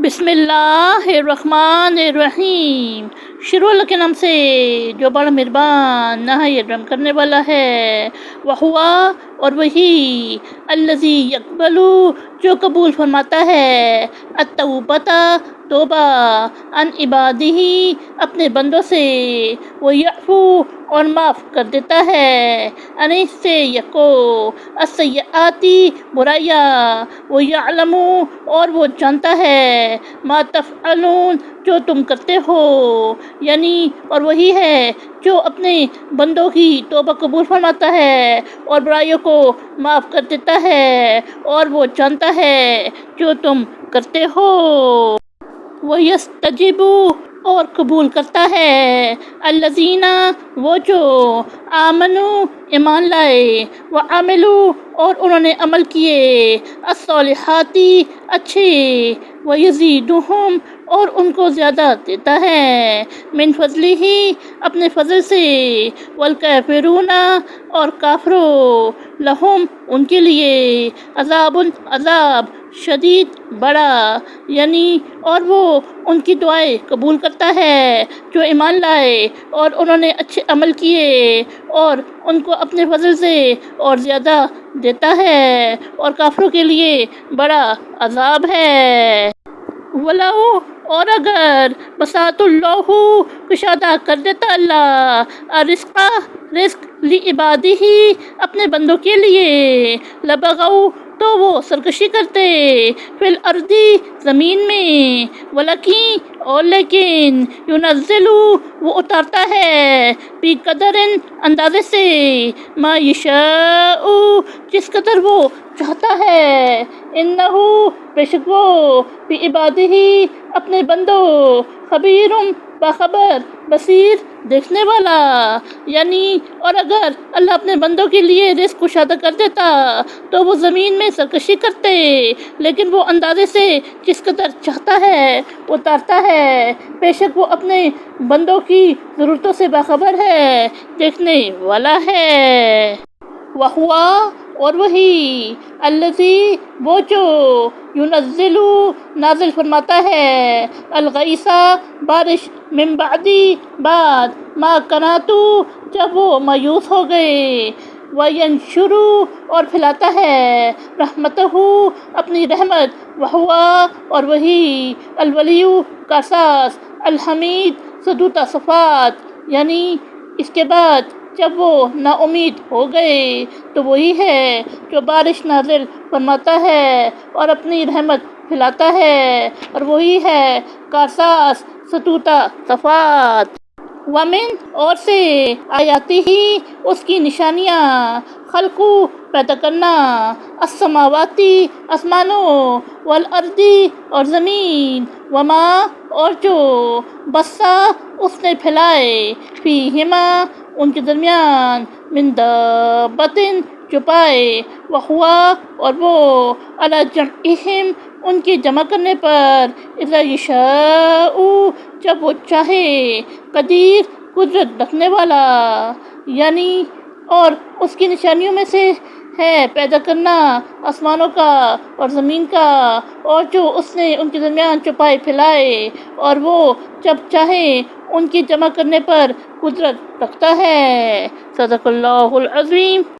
بسم اللہ الرحمن الرحیم، شروع اللہ کے نام سے جو بڑا مہربان نہایت رحم کرنے والا ہے۔ وہوا اور وہی، الذی یقبل جو قبول فرماتا ہے، التوبۃ توبہ، عن عبادہ اپنے بندوں سے، ویعفو اور معاف کر دیتا ہے، عن سے یکو، السیئات برائیاں، ویعلم اور وہ جانتا ہے، ما تفعلون جو تم کرتے ہو، یعنی اور وہی ہے جو اپنے بندوں کی توبہ قبول فرماتا ہے اور برائیوں کو معاف کر دیتا ہے، اور وہ جانتا ہے جو تم کرتے ہو۔ وَيَسْتَجِيبُ اور قبول کرتا ہے، الذین وہ جو آمنوا ایمان لائے، وعملوا اور انہوں نے عمل کیے، الصالحات اچھے، ویزیدہم اور ان کو زیادہ دیتا ہے، من فضلہ اپنے فضل سے، والکافرون اور کافروں، لہم ان کے لیے، عذاب شدید بڑا، یعنی اور وہ ان کی دعائیں قبول کرتا ہے جو ایمان لائے اور انہوں نے اچھے عمل کیے، اور ان کو اپنے فضل سے اور زیادہ دیتا ہے، اور کافروں کے لیے بڑا عذاب ہے۔ وَلَوْ اور اگر بساط اللہ کشادہ کر دیتا اللہ، رزق لعبادہ اپنے بندوں کے لیے، لبغوا تو وہ سرکشی کرتے، فی الارض زمین میں، لیکن ینزل وہ اتارتا ہے، بقدر اندازے سے، ما یشاء جس قدر وہ چاہتا ہے، انہ بے شک وہ بعبادہ اپنے بندوں، خبیر باخبر، بصیر دیکھنے والا، یعنی اور اگر اللہ اپنے بندوں کے لیے رزق کشادہ کر دیتا تو وہ زمین میں سرکشی کرتے، لیکن وہ اندازے سے جس قدر چاہتا ہے اتارتا ہے، بے شک وہ اپنے بندوں کی ضرورتوں سے باخبر ہے، دیکھنے والا ہے۔ وہوا اور وہی، الذی وہ جو، ینزل نازل فرماتا ہے، الغیث بارش، من بعد ما قنطوا جب وہ مایوس ہو گئے، وینشر اور پھیلاتا ہے، رحمتہ اپنی رحمت، وہوا اور وہی، الولی کارساز، الحمید ستودہ صفات، یعنی اس کے بعد جب وہ نا امید ہو گئے تو وہی ہے جو بارش نازل فرماتا ہے اور اپنی رحمت پھیلاتا ہے، اور وہی ہے کارساز ستودہ صفات۔ ومن اور سے، آیاتہ اس کی نشانیاں، خلق پیدا کرنا، السماوات آسمانوں، والارض اور زمین، وما اور جو، بث اس نے پھیلائے، فیہما ان کے درمیان، من دابۃ جو پائے، وہوا اور وہ، علی جمعہم ان کے جمع کرنے پر، اذا یشاء جب وہ چاہے، قدیر قدرت رکھنے والا، یعنی اور اس کی نشانیوں میں سے ہے پیدا کرنا آسمانوں کا اور زمین کا، اور جو اس نے ان کے درمیان چھپائے پھیلائے، اور وہ جب چاہے ان کی جمع کرنے پر قدرت رکھتا ہے۔ صدق اللہ العظیم۔